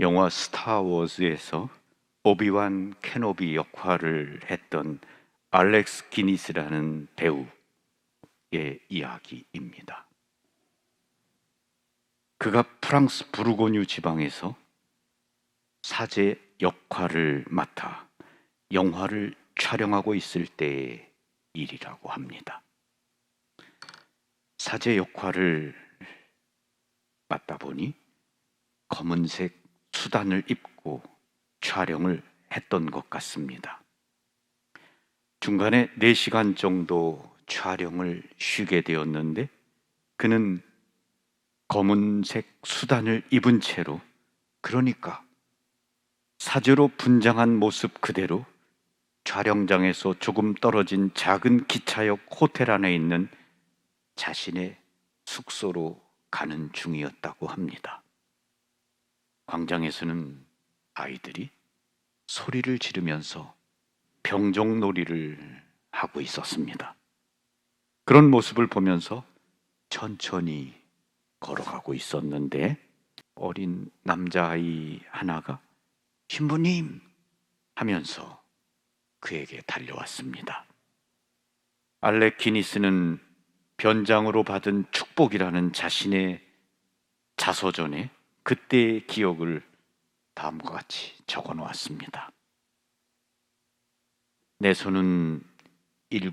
영화 스타워즈에서 오비완 케노비 역할을 했던 알렉스 기니스라는 배우의 이야기입니다. 그가 프랑스 부르고뉴 지방에서 사제 역할을 맡아 영화를 촬영하고 있을 때의 일이라고 합니다. 사제 역할을 맡다 보니 검은색 수단을 입고 촬영을 했던 것 같습니다. 중간에 4시간 정도 촬영을 쉬게 되었는데 그는 검은색 수단을 입은 채로, 그러니까 사제로 분장한 모습 그대로 촬영장에서 조금 떨어진 작은 기차역 호텔 안에 있는 자신의 숙소로 가는 중이었다고 합니다. 광장에서는 아이들이 소리를 지르면서 병정놀이를 하고 있었습니다. 그런 모습을 보면서 천천히 걸어가고 있었는데 어린 남자아이 하나가 신부님 하면서 그에게 달려왔습니다. 알렉 기니스는 변장으로 받은 축복이라는 자신의 자서전에 그때의 기억을 다음과 같이 적어 놓았습니다. 내 손은 7,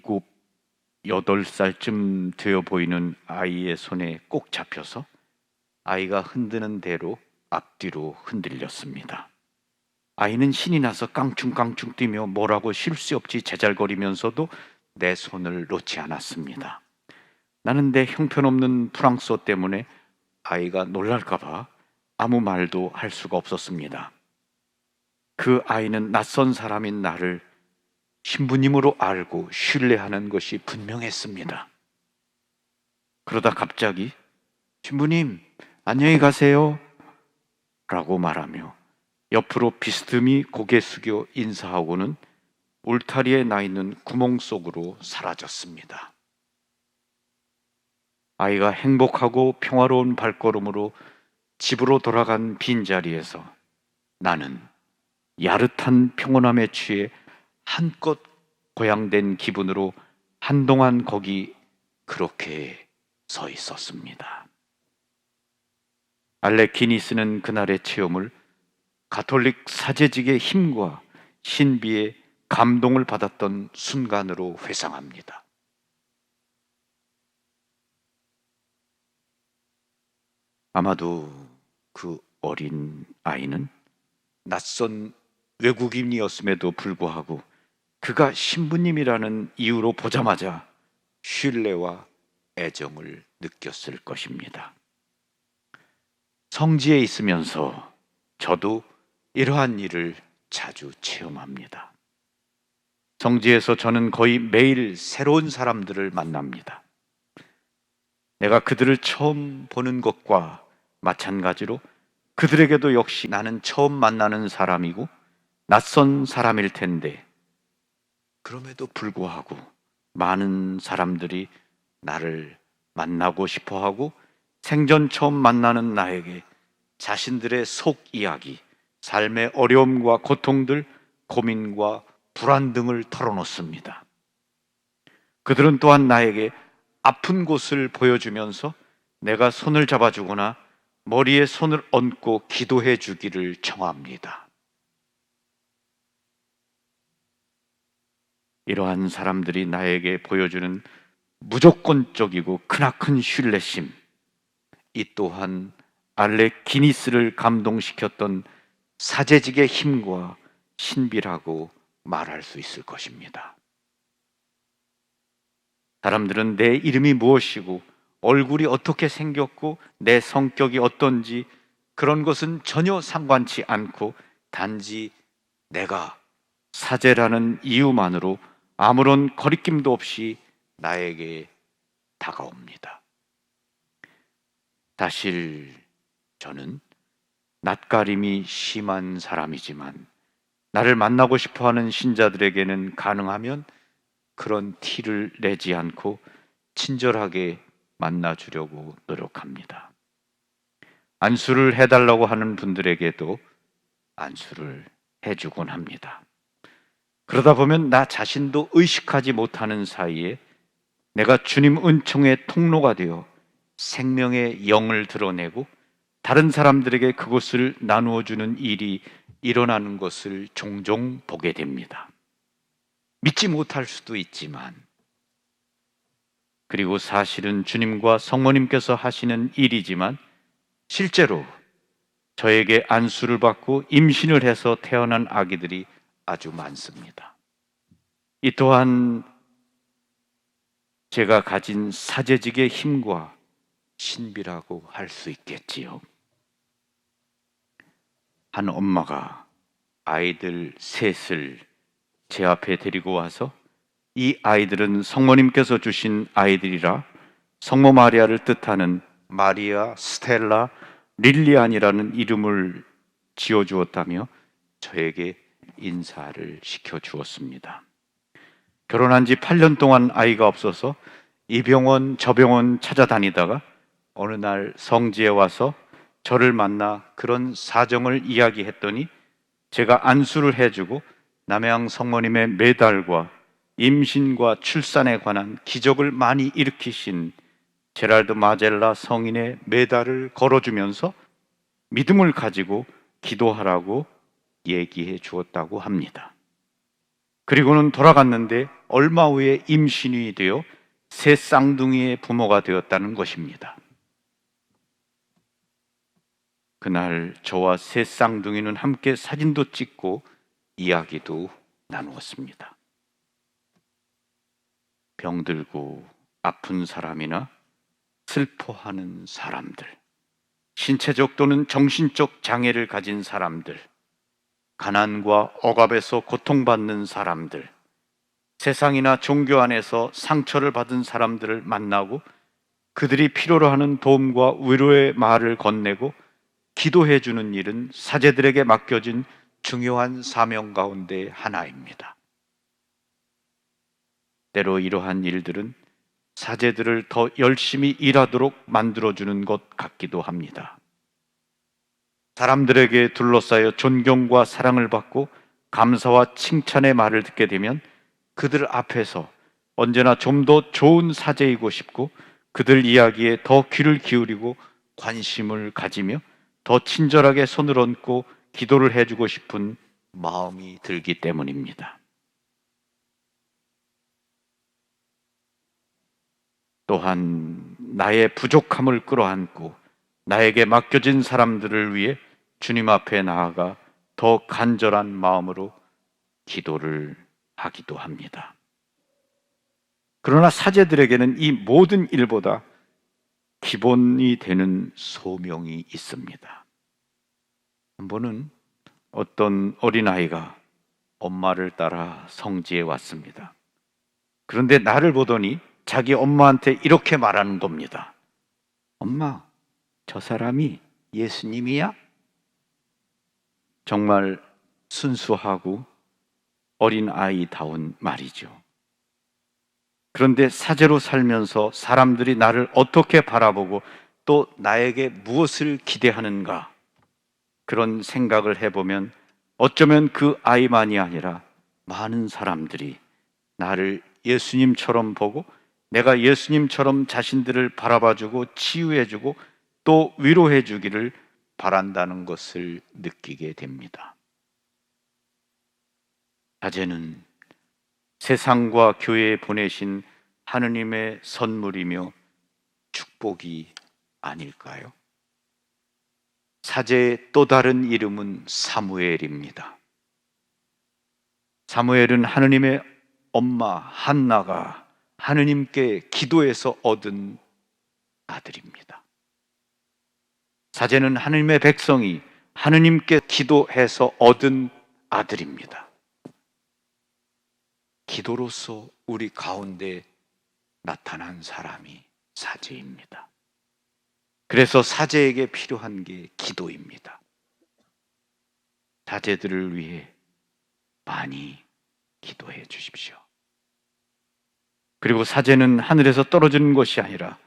8살쯤 되어 보이는 아이의 손에 꼭 잡혀서 아이가 흔드는 대로 앞뒤로 흔들렸습니다. 아이는 신이 나서 깡충깡충 뛰며 뭐라고 쉴 새 없이 제잘거리면서도 내 손을 놓지 않았습니다. 나는 내 형편없는 프랑스어 때문에 아이가 놀랄까 봐 아무 말도 할 수가 없었습니다. 그 아이는 낯선 사람인 나를 신부님으로 알고 신뢰하는 것이 분명했습니다. 그러다 갑자기 신부님 안녕히 가세요 라고 말하며 옆으로 비스듬히 고개 숙여 인사하고는 울타리에 나 있는 구멍 속으로 사라졌습니다. 아이가 행복하고 평화로운 발걸음으로 집으로 돌아간 빈자리에서 나는 야릇한 평온함에 취해 한껏 고양된 기분으로 한동안 거기 그렇게 서 있었습니다. 알렉 기니스는 그날의 체험을 가톨릭 사제직의 힘과 신비의 감동을 받았던 순간으로 회상합니다. 아마도 그 어린 아이는 낯선 외국인이었음에도 불구하고 그가 신부님이라는 이유로 보자마자 신뢰와 애정을 느꼈을 것입니다. 성지에 있으면서 저도 이러한 일을 자주 체험합니다. 성지에서 저는 거의 매일 새로운 사람들을 만납니다. 내가 그들을 처음 보는 것과 마찬가지로 그들에게도 역시 나는 처음 만나는 사람이고 낯선 사람일 텐데, 그럼에도 불구하고 많은 사람들이 나를 만나고 싶어하고 생전 처음 만나는 나에게 자신들의 속 이야기, 삶의 어려움과 고통들, 고민과 불안 등을 털어놓습니다. 그들은 또한 나에게 아픈 곳을 보여주면서 내가 손을 잡아주거나 머리에 손을 얹고 기도해 주기를 청합니다. 이러한 사람들이 나에게 보여주는 무조건적이고 크나큰 신뢰심, 이 또한 알렉 기니스를 감동시켰던 사제직의 힘과 신비라고 말할 수 있을 것입니다. 사람들은 내 이름이 무엇이고 얼굴이 어떻게 생겼고 내 성격이 어떤지 그런 것은 전혀 상관치 않고 단지 내가 사제라는 이유만으로 아무런 거리낌도 없이 나에게 다가옵니다. 사실 저는 낯가림이 심한 사람이지만 나를 만나고 싶어하는 신자들에게는 가능하면 그런 티를 내지 않고 친절하게 만나주려고 노력합니다. 안수를 해달라고 하는 분들에게도 안수를 해주곤 합니다. 그러다 보면 나 자신도 의식하지 못하는 사이에 내가 주님 은총의 통로가 되어 생명의 영을 드러내고 다른 사람들에게 그것을 나누어 주는 일이 일어나는 것을 종종 보게 됩니다. 믿지 못할 수도 있지만, 그리고 사실은 주님과 성모님께서 하시는 일이지만 실제로 저에게 안수를 받고 임신을 해서 태어난 아기들이 아주 많습니다. 이 또한 제가 가진 사제직의 힘과 신비라고 할 수 있겠지요. 한 엄마가 아이들 셋을 제 앞에 데리고 와서 이 아이들은 성모님께서 주신 아이들이라 성모 마리아를 뜻하는 마리아, 스텔라, 릴리안이라는 이름을 지어주었다며 저에게 인사를 시켜주었습니다. 결혼한 지 8년 동안 아이가 없어서 이 병원 저 병원 찾아다니다가 어느 날 성지에 와서 저를 만나 그런 사정을 이야기했더니 제가 안수를 해주고 남해양 성모님의 메달과 임신과 출산에 관한 기적을 많이 일으키신 제랄드 마젤라 성인의 메달을 걸어주면서 믿음을 가지고 기도하라고 얘기해 주었다고 합니다. 그리고는 돌아갔는데 얼마 후에 임신이 되어 새 쌍둥이의 부모가 되었다는 것입니다. 그날 저와 새 쌍둥이는 함께 사진도 찍고 이야기도 나누었습니다. 병들고 아픈 사람이나 슬퍼하는 사람들, 신체적 또는 정신적 장애를 가진 사람들, 가난과 억압에서 고통받는 사람들, 세상이나 종교 안에서 상처를 받은 사람들을 만나고 그들이 필요로 하는 도움과 위로의 말을 건네고 기도해 주는 일은 사제들에게 맡겨진 중요한 사명 가운데 하나입니다. 때로 이러한 일들은 사제들을 더 열심히 일하도록 만들어주는 것 같기도 합니다. 사람들에게 둘러싸여 존경과 사랑을 받고 감사와 칭찬의 말을 듣게 되면 그들 앞에서 언제나 좀 더 좋은 사제이고 싶고 그들 이야기에 더 귀를 기울이고 관심을 가지며 더 친절하게 손을 얹고 기도를 해주고 싶은 마음이 들기 때문입니다. 또한 나의 부족함을 끌어안고 나에게 맡겨진 사람들을 위해 주님 앞에 나아가 더 간절한 마음으로 기도를 하기도 합니다. 그러나 사제들에게는 이 모든 일보다 기본이 되는 소명이 있습니다. 한 번은 어떤 어린아이가 엄마를 따라 성지에 왔습니다. 그런데 나를 보더니 자기 엄마한테 이렇게 말하는 겁니다. 엄마, 저 사람이 예수님이야? 정말 순수하고 어린아이다운 말이죠. 그런데 사제로 살면서 사람들이 나를 어떻게 바라보고 또 나에게 무엇을 기대하는가, 그런 생각을 해보면 어쩌면 그 아이만이 아니라 많은 사람들이 나를 예수님처럼 보고 내가 예수님처럼 자신들을 바라봐주고 치유해주고 또 위로해주기를 바란다는 것을 느끼게 됩니다. 사제는 세상과 교회에 보내신 하느님의 선물이며 축복이 아닐까요? 사제의 또 다른 이름은 사무엘입니다. 사무엘은 하느님의 엄마 한나가 하느님께 기도해서 얻은 아들입니다. 사제는 하느님의 백성이 하느님께 기도해서 얻은 아들입니다. 기도로서 우리 가운데 나타난 사람이 사제입니다. 그래서 사제에게 필요한 게 기도입니다. 사제들을 위해 많이 기도해 주십시오. 그리고 사제는 하늘에서 떨어지는 것이 아니라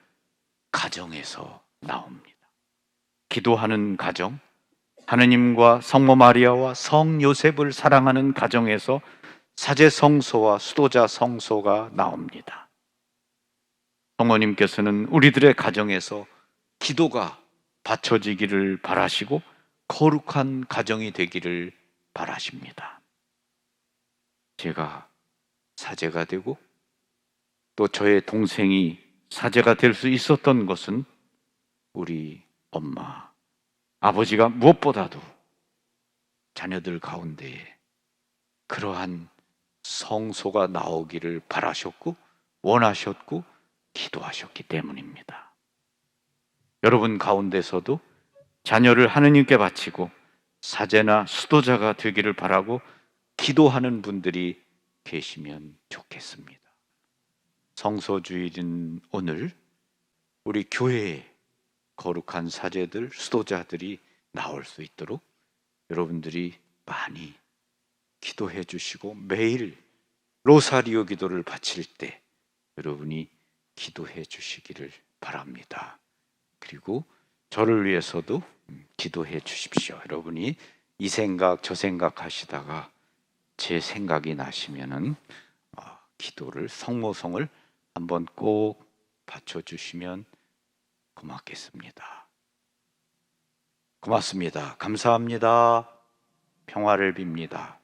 가정에서 나옵니다. 기도하는 가정, 하느님과 성모 마리아와 성 요셉을 사랑하는 가정에서 사제 성소와 수도자 성소가 나옵니다. 성모님께서는 우리들의 가정에서 기도가 받쳐지기를 바라시고 거룩한 가정이 되기를 바라십니다. 제가 사제가 되고 또 저의 동생이 사제가 될 수 있었던 것은 우리 엄마, 아버지가 무엇보다도 자녀들 가운데에 그러한 성소가 나오기를 바라셨고 원하셨고 기도하셨기 때문입니다. 여러분 가운데서도 자녀를 하느님께 바치고 사제나 수도자가 되기를 바라고 기도하는 분들이 계시면 좋겠습니다. 성소주일인 오늘 우리 교회에 거룩한 사제들, 수도자들이 나올 수 있도록 여러분들이 많이 기도해 주시고 매일 로사리오 기도를 바칠 때 여러분이 기도해 주시기를 바랍니다. 그리고 저를 위해서도 기도해 주십시오. 여러분이 이 생각 저 생각 하시다가 제 생각이 나시면은 기도를 성모성을 한번 꼭 바쳐주시면 고맙겠습니다. 고맙습니다. 감사합니다. 평화를 빕니다.